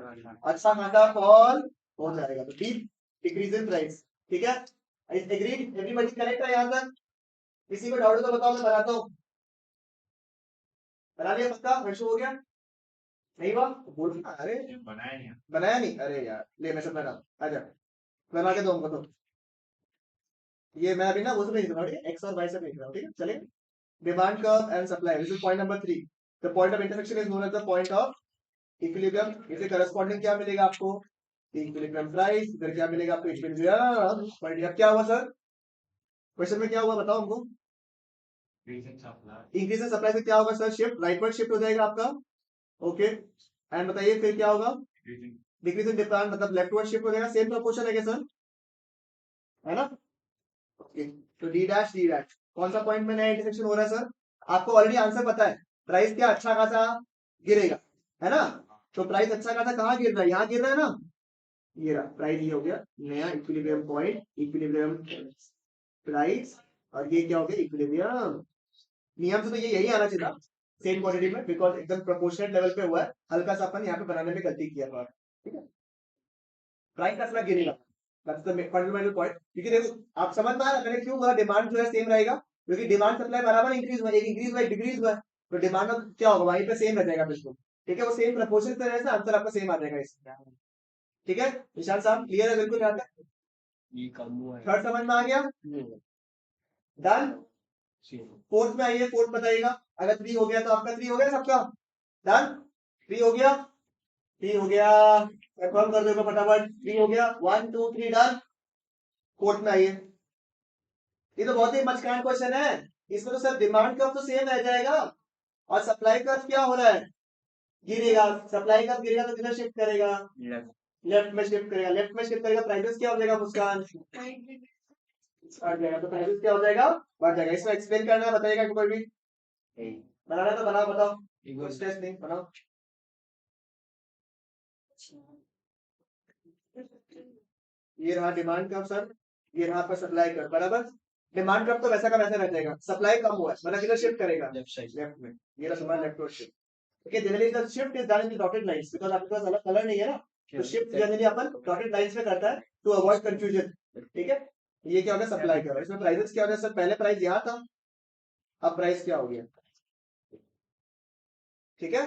खासा फॉल हो जाएगा। तो डीप डिक्रीज इन प्राइस। ठीक है, एग्रीड? एवरीबॉडी करेक्ट है यहां तक? किसी को डाउट हो तो बताओ, मैं बनाता हूं। बना लिया पक्का? हर्षो हो गया? नहीं हुआ बोल ना। अरे बनाया नहीं? अरे यार ले, मैं सब बना। आजा बना के दो हमको। तो ये मैं अभी ना वो सब नहीं लिख रहा हूँ, ठीक है, एक्स और वाई सब लिख रहा हूँ। ठीक है, चलिए। Demand curve and supply, this is point number 3। The point of intersection is known as the point of equilibrium. इसे करस्पॉन्डिंग क्या मिलेगा आपको? Equilibrium price. इधर क्या मिलेगा आपको? Equilibrium quantity. अब क्या हुआ सर? क्वेश्चन में क्या हुआ बताओ हमको। इंक्रीज इन सप्लाई से क्या होगा सर? शिफ्ट राइटवर्ड शिफ्ट हो जाएगा आपका। ओके एंड बताइए फिर क्या होगा? डिक्रीज इन डिमांड मतलब लेफ्टवर्ड शिफ्ट हो जाएगा। सेम प्रोपोर्शन है क्या सर? है ना? ओके तो डी डैश कौन सा पॉइंट में नया इंटरसेक्शन हो रहा है सर? आपको ऑलरेडी आंसर पता है। प्राइस क्या अच्छा खासा गिरेगा, है ना? तो प्राइस अच्छा खासा कहाँ गिर रहा है? यहाँ गिर रहा है ना? ये रहा प्राइस, ये हो गया नया इक्विलिब्रियम पॉइंट, इक्विलिब्रियम प्राइस। और ये क्या हो गया? इक्विलिब्रियम। नियम से तो ये यही आना चाहिए था सेम क्वांटिटी में, बिकॉज एकदम प्रोपोर्शनेट लेवल पे हुआ है। हल्का सा अपन यहाँ पे बनाने में गलती किया था, ठीक है? प्राइस का स्लैब गिरेगा, दैट्स द फंडामेंटल पॉइंट। क्योंकि देखो आप समझ में आ रहा है क्यों हुआ? डिमांड जो है सेम रहेगा, क्योंकि डिमांड सप्लाई बराबर इंक्रीज हुआ, एक इंक्रीज हुआ एक डिक्रीज हुआ, तो डिमांड क्या होगा? वहीं पे सेम रह जाएगा बिल्कुल, ठीक है? वो सेम प्रोपोर्शन से रहने से आंसर आपका सेम आ जाएगा इसमें, ठीक है? निशान साहब क्लियर है बिल्कुल? यहाँ तक थर्ड समझ में आ गया? डन। फोर्थ में आइए, फोर्थ बताइएगा। अगर 3 हो गया तो आपका 3 हो गया सबका? डन। 3 हो गया, 3 हो गया, कंफर्म कर दो फटाफट। 3 हो गया, 1 2 3 डन। फोर्थ में आइए। ये तो बहुत ही मचकान क्वेश्चन है। इसमें तो सर डिमांड कर्व तो सेम रह जाएगा और सप्लाई कर्व क्या हो रहा है? गिरेगा। सप्लाई कर्व गिरेगा तो किधर शिफ्ट करेगा? लेफ्ट में शिफ्ट करेगा। लेफ्ट में शिफ्ट करेगा, प्राइसेस क्या हो जाएगा मुस्कान? बढ़ जाएगा। तो प्राइसेस क्या हो जाएगा? बढ़ जाएगा। इसमें एक्सप्लेन करना है, बताइएगा कोई भी? बनाना तो बनाओ, बताओ, कोई स्ट्रेस नहीं, बनाओ। ये रहा डिमांड कर्व सर, ये रहा आपका सप्लाई कर्व, बराबर? डिमांड कर्व तो वैसा का वैसा रह जाएगा। सप्लाई कम हुआ है मतलब किधर शिफ्ट करेगा? लेफ्ट में। ये रहा तुम्हारा left shift. Okay generally the shift is done in the dotted lines, because आपके पास अलग कलर नहीं है ना, तो शिफ्ट जनरली अपन डॉटेड लाइंस में करता है टू अवॉइड कंफ्यूजन, ठीक है? ये क्या होगा? Supply curve. इसमें प्राइसेस क्या हो गया सर? पहले प्राइस यहाँ था, अब प्राइस क्या हो गया? ठीक है,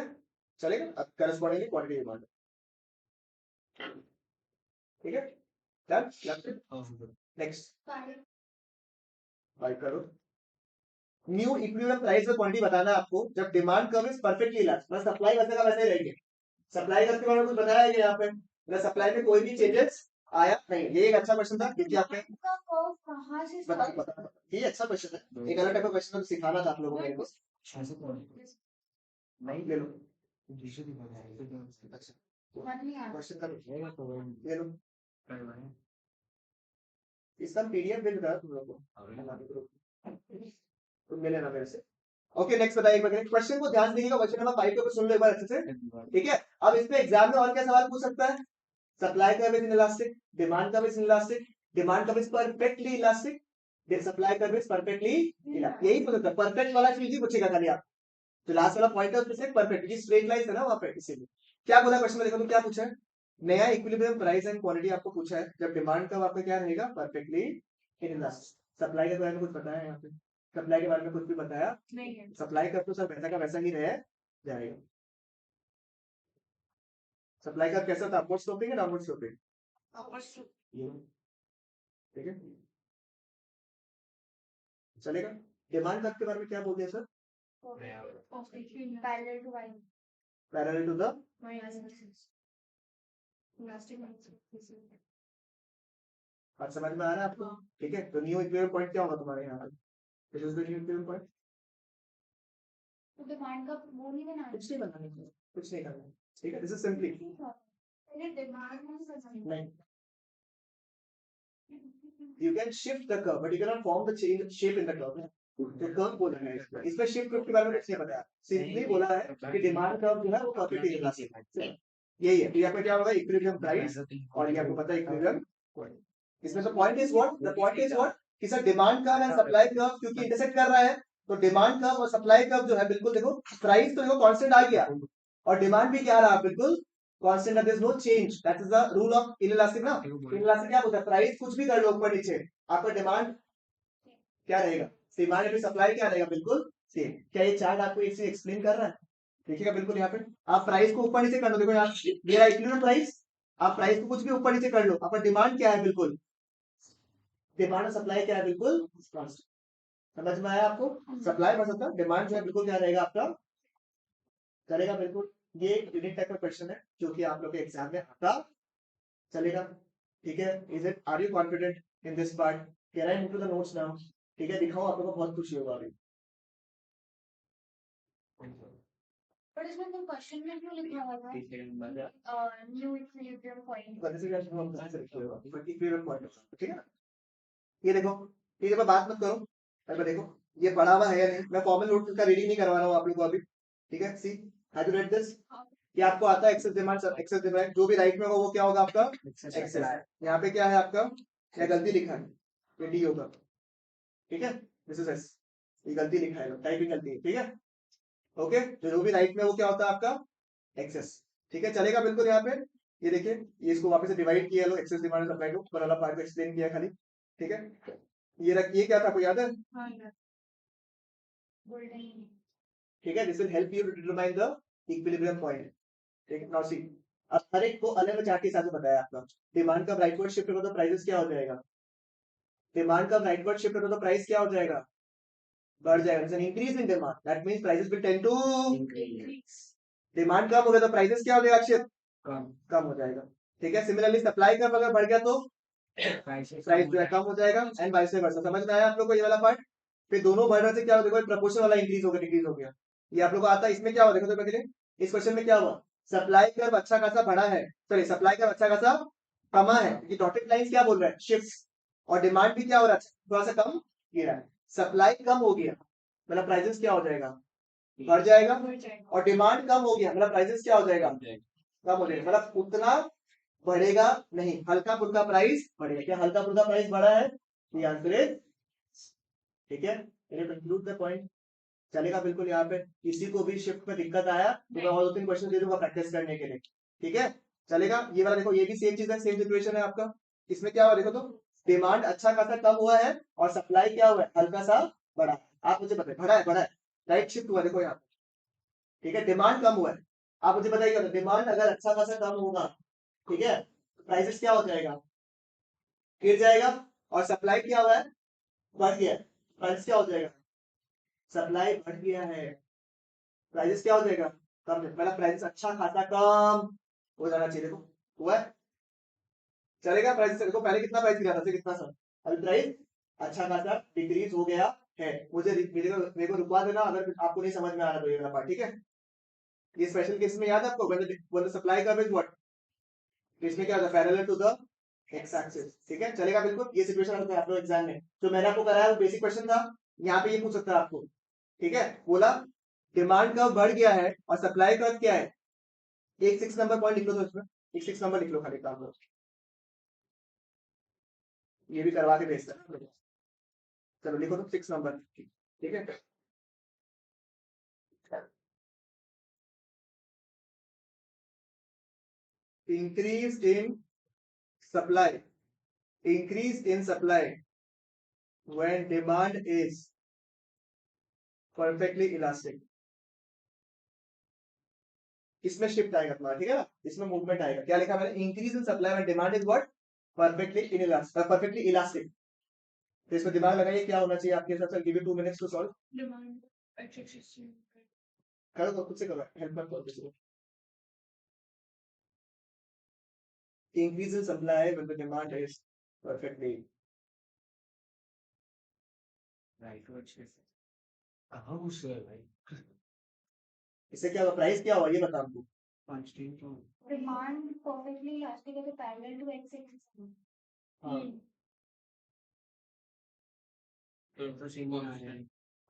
चलेगा? अब करस्पॉन्डिंगली क्वांटिटी डिमांड, ठीक है? डन। नेक्स्ट बाइक करो। न्यू इक्विलिब्रियम प्राइस में क्वांटिटी बताना है आपको जब डिमांड कर्व इज परफेक्टली इलाज, मतलब सप्लाई वैसे का वैसे ही रहेगी। सप्लाई कर्व के बारे में कुछ बताया है क्या यहाँ पे? मतलब सप्लाई में कोई भी चेंजेस आया नहीं। ये एक अच्छा क्वेश्चन था क्योंकि आपने कहाँ से बता ये अच्छा क्वेश्चन है, एक अलग टाइप का क्वेश्चन सिखाना था आप लोगों को। नहीं ले लो, अच्छा क्वेश्चन का ले लो, इसका पीडीएफ भेज रहा है तुम लोग को, तुम ले लेना मेरे से। ओके नेक्स्ट बताइए क्वेश्चन को ध्यान दीजिएगा। क्वेश्चन नंबर 5 को सुन लो एक बार अच्छे से, ठीक है? अब इसमें एग्जाम में और क्या सवाल पूछ सकता है? Supply curve is inelastic, demand curve is inelastic, demand curve is perfectly elastic, supply curve is perfectly elastic. यही पूछ सकता है, परफेक्ट वाला चीज ही पूछेगा खाली आप। जो लास्ट वाला पॉइंट है उसमें परफेक्ट, क्योंकि स्ट्रेट लाइन है ना वहां पे, इसीलिए। क्या बोला क्वेश्चन में? देखो तो क्या पूछा है? नया इक्विलिब्रियम प्राइस एंड क्वांटिटी आपको पूछा है जब डिमांड कर्व आपका क्या रहेगा? Perfectly inelastic. सप्लाई के बारे में कुछ बताया यहाँ पे? सप्लाई के बारे में कुछ भी बताया नहीं है। सप्लाई कर्व तो सर वैसा का वैसा ही रह जाएगा। सप्लाई कर्व कैसा था? अपवर्ड स्लोपिंग है डाउनवर्ड स्लोपिंग? ठीक है, चलेगा। डिमांड कर्व के बारे में क्या बोलते हैं sir? Parallel to Y parallel to the, अब समझ में आ रहा है आपको? ठीक है, तो न्यू इक्विलिब्रियम पॉइंट क्या होगा तुम्हारे यहाँ पे? This is the new equilibrium point. तो डिमांड का वो नहीं बनाना, कुछ नहीं बनाने का, कुछ नहीं करना, ठीक है? दिस इज सिंपली पहले डिमांड नहीं, you can shift the curve but you cannot form the change shape in the curve। तो कर्व बोला है इसमें, इसमें शिफ्ट कर्व के बारे में कुछ नहीं बताया, सिंपली बोला है कि डिमांड कर्व जो है वो परफेक्ट इलास्टिक है, यही है। तो यहाँ पे क्या होगा? इक्विलिब्रियम प्राइस, और ये आपको पता है इक्विलिब्रियम पॉइंट। इसमें तो point is what? The point is what कि sir demand curve and supply curve क्योंकि इंटरसेक्ट कर रहा है, तो डिमांड कर्व और सप्लाई कर्व जो है बिल्कुल देखो, प्राइस तो देखो कांस्टेंट आ गया और डिमांड भी क्या रहा? बिल्कुल constant, there is no change. That is the rule of inelastic ना। इनइलास्टिक क्या बोलता है? प्राइस कुछ भी कर लो ऊपर नीचे, आपका डिमांड क्या रहेगा? डिमांड एंड सप्लाई क्या रहेगा? बिल्कुल सेम। क्या ये चार्ट आपको एक चीज एक्सप्लेन कर रहा है? देखिएगा बिल्कुल यहाँ पे, आप प्राइस को ऊपर नीचे कर लो, देखो यहाँ मेरा इक्विलिब्रियम प्राइस, आप प्राइस को कुछ भी ऊपर नीचे कर लो, आपका डिमांड क्या है? बिल्कुल डिमांड और सप्लाई क्या है? बिल्कुल कांस्टेंट। समझ में आया आपको? सप्लाई मतलब डिमांड जो है बिल्कुल क्या रहेगा आपका? चलेगा बिल्कुल। ये एक यूनिक टाइप का क्वेश्चन है जो कि आप लोग के एग्जाम में आता चलेगा, ठीक है? Is it, are you confident in this part? Can I move to the notes now? ठीक है, दिखाओ, आप लोगों को बहुत खुशी होगा अभी। But इसमें तो क्वेश्चन में क्यों लिखा हुआ था न्यू इक्विलिब्रियम पॉइंट? ठीक है ना? ये देखो, ठीक है, मैं बात मत करो, अरे देखो ये पढ़ा हुआ है या नहीं, मैं फॉर्मल नोट का रीडिंग नहीं करवा रहा हूँ आप लोग को अभी, ठीक है? सी हैव यू रेड दिस? ये आपको आता है एक्सेस डिमांड, एक्सेस डिमांड जो भी राइट में होगा वो क्या होगा आपका एक्सेस। यहाँ पे क्या है आपका, क्या गलती लिखा है, ये डी होगा, ठीक है? दिस इज एस, ये गलती लिखा है, टाइपिंग गलती है, ठीक है? ओके, जो भी राइट में वो क्या होता है आपका एक्सेस, ठीक है? चलेगा बिल्कुल। यहाँ पे ये देखिए, ये इसको वापस से डिवाइड किया लो, एक्सेस डिमांड सप्लाई को, ऊपर वाला पार्ट को एक्सप्लेन किया खाली, ठीक है? ये रखिए, क्या था, आपको याद है? हाँ गोल्डन। ठीक है, this will help you to determine the equilibrium point, ठीक है? नाउ सी, अब हर एक को अलग चार्ट के हिसाब से बताया आपका। डिमांड का राइटवर्ड शिफ्ट करो तो प्राइसेस क्या हो जाएगा, डिमांड का राइटवर्ड शिफ्ट करो तो प्राइस क्या हो जाएगा, बढ़ जाएगा। Increase in demand, that means prices will tend to increase. Demand कम हो गया तो प्राइसेस क्या हो जाएगा अक्षय, कम हो जाएगा, ठीक है? सिमिलरली सप्लाई कम अगर बढ़ गया तो प्राइस जो है कम हो जाएगा, एंड वाइस वर्सा। समझ में आया आप लोग को ये वाला पार्ट? फिर दोनों बढ़ने से क्या हो, देखो प्रोपोर्शन वाला इंक्रीज हो गया, डिक्रीज हो गया, ये आप लोग को आता है। इसमें क्या हो, देखो तो पहले इस क्वेश्चन में क्या हुआ, सप्लाई कर्व अच्छा खासा बढ़ा है, सॉरी सप्लाई कर्व अच्छा खासा कमा है, क्योंकि डॉटेड लाइंस क्या बोल रहा है, शिफ्ट, और डिमांड भी क्या हो रहा है, थोड़ा सा कम गिरा है। सप्लाई कम हो गया मतलब प्राइसेस क्या हो जाएगा, बढ़ जाएगा, और डिमांड कम हो गया मतलब प्राइसेस क्या हो जाएगा, कम हो जाएगा, मतलब उतना बढ़ेगा नहीं, हल्का फुल्का प्राइस बढ़ेगा। क्या हल्का फुल्का प्राइस बढ़ा है, the answer is, ठीक है? कंक्लूड द पॉइंट, चलेगा बिल्कुल। यहाँ पे किसी को भी शिफ्ट में दिक्कत आया तो मैं और 2-3 क्वेश्चन दे दूंगा प्रैक्टिस करने के लिए, ठीक है? चलेगा। ये वाला देखो, ये भी सेम चीज है, सेम सिचुएशन है आपका। इसमें क्या हुआ देखो तो, डिमांड अच्छा खासा कम हुआ है और सप्लाई क्या हुआ है, हल्का सा बढ़ा है। आप मुझे बताइए, बढ़ा है, राइट शिफ्ट हुआ देखो यहाँ, ठीक है? डिमांड कम हुआ है, आप मुझे बताइए, डिमांड अगर अच्छा खासा कम होगा, ठीक है, प्राइसेस क्या हो जाएगा, गिर जाएगा, और सप्लाई क्या हुआ है, बढ़ गया है, प्राइस क्या हो जाएगा, सप्लाई बढ़ गया है, प्राइसेस क्या हो जाएगा, कम। मतलब प्राइसेस अच्छा खासा कम हो जाना चाहिए, देखो हुआ है, चलेगा? प्राइस देखो पहले कितना प्राइस गिरा था, कितना सा, अभी प्राइस अच्छा खासा डिक्रीज हो गया है। मेरे को रुकवा देना अगर आपको नहीं समझ में आ रहा तो ये वाला पार्ट, ठीक है? ये स्पेशल केस में याद है आपको, when the supply curve is what, तो इसमें क्या होता है, parallel to the X axis, ठीक है? चलेगा बिल्कुल। ये सिचुएशन आता है आप लोग एग्जाम में, जो मैंने आपको कराया वो बेसिक क्वेश्चन था, यहाँ पे ये पूछ सकता है आपको, ठीक है? बोला डिमांड कर्व बढ़ गया है और सप्लाई कर्व क्या है, एक 6 नंबर पॉइंट लिख लो, तो इसमें एक 6 नंबर लिख लो खाली, काम लो, ये भी करवा के भेजता है। चलो लिखो तो 6 नंबर, ठीक है? Increase in supply, increase in supply when demand is perfectly elastic। इसमें शिफ्ट आएगा तुम्हारा, ठीक है ना? इसमें मूवमेंट आएगा। क्या लिखा मैंने, increase in supply when demand is what, perfectly inelastic, perfectly elastic. तो इसमें दिमाग लगाइए क्या होना चाहिए आपके हिसाब से। Give you 2 minutes to solve. Demand करो तो खुद से करो, हेल्प मत करो किसी को। Increase in supply when the demand is perfectly right. इससे क्या होगा, प्राइस क्या होगा ये बता हमको। डिमांड परफेक्टली इलास्टिक है तो पैरेलल टू एक्स एक्सिस। हाँ,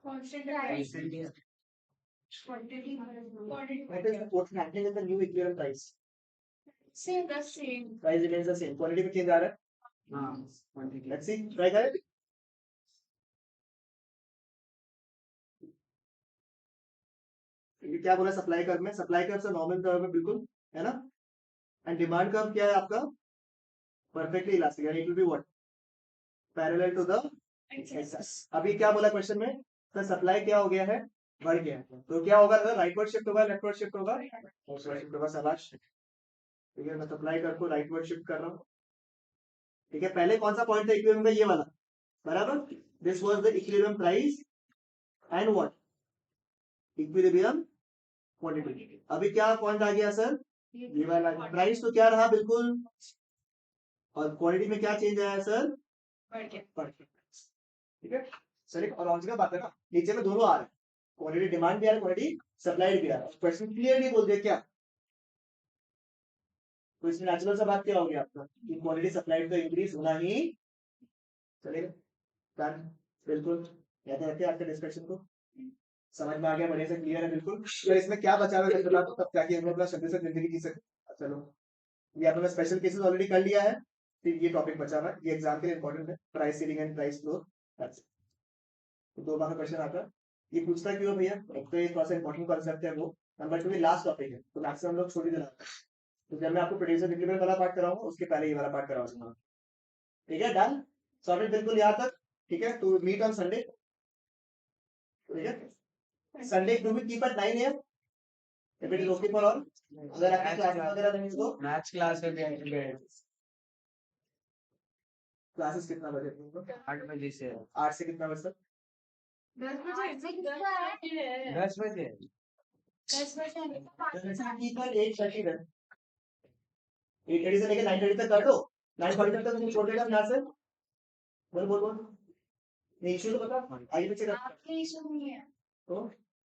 constant price quantity what's happening in the new equilibrium price, same the same price remains the same, quantity में चेंज आ रहा है। हाँ, quantity, let's see, try करें। ये क्या बोला, सप्लाई कर्व में, सप्लाई कर्व से नॉर्मल कर्व में बिल्कुल, है ना? एंड डिमांड कर्व क्या है आपका, परफेक्टली इलास्टिक, यानी it will be what, parallel to the axis. अभी क्या बोला क्वेश्चन में, सर सप्लाई क्या हो गया है, बढ़ गया है, तो क्या होगा सर, राइटवर्ड शिफ्ट होगा, लेफ्टवर्ड शिफ्ट होगा, राइटवर्ड शिफ्ट होगा, शाबाश। ठीक है, मैं सप्लाई कर्व को राइटवर्ड शिफ्ट कर रहा हूँ, ठीक है? पहले कौन सा पॉइंट था इक्विलिब्रियम का, ये वाला, बराबर। This was the equilibrium price and what, equilibrium quantity. अभी क्या पॉइंट आ गया सर, ये वाला। प्राइस तो क्या रहा बिल्कुल, और क्वांटिटी में क्या चेंज आया सर, ठीक है सर? एक और जगह बात है ना, नीचे में दोनों आ रहे हैं, क्वांटिटी डिमांड भी आ रहा है, क्वांटिटी सप्लाइड भी आ रहा है। क्वेश्चन क्लियरली बोल दिया क्या, तो इसमें नेचुरल सा बात क्या होगी आपका कि क्वांटिटी सप्लाइड तो इंक्रीज होना ही चलेगा। डन, बिल्कुल याद रखिए आपके डिस्कशन को, समझ में आ गया, बढ़िया से क्लियर है बिल्कुल। तो इसमें क्या बचा हुआ है बता दो, तब ताकि हम लोग अपना शब्द से जिंदगी जी सके। चलो ये आपने स्पेशल केसेस ऑलरेडी कर लिया है, फिर ये टॉपिक बचा हुआ है, ये एग्जाम के लिए इंपॉर्टेंट है, price ceiling and price floor. तो दो बार का क्वेश्चन आता है, ये पूछता क्यों भैया, एक तो ये थोड़ा सा इंपॉर्टेंट कॉन्सेप्ट है वो, नंबर टू ये लास्ट टॉपिक है, तो मैक्सिमम लोग छोड़ ही देना। तो जब मैं आपको प्रोड्यूसर इंक्रीमेंट वाला पार्ट कराऊंगा उसके पहले ये वाला पार्ट करवा, ठीक है, डन, सॉर्टेड बिल्कुल यहाँ तक, ठीक है। तो मीट ऑन संडे, ठीक है, Sunday to be keep at 9 AM, if it is okay for all। अगर आपकी क्लास वगैरह नहीं तो मैथ्स क्लास में भी आएंगे क्लासेस कितना बजे तुमको, 8 बजे से 8 से कितना बजे तक, 10 बजे एग्जिट है। 10 बजे 10 बजे कीप एट 8:30 तक, 8:30 से लेकर 9:30 तक कर दो, 9:40 तक तुम छोड़ देगा यहाँ से। बोल बोल बोल, नहीं इशू तो बता, आगे पीछे कर आपके इशू नहीं है। तो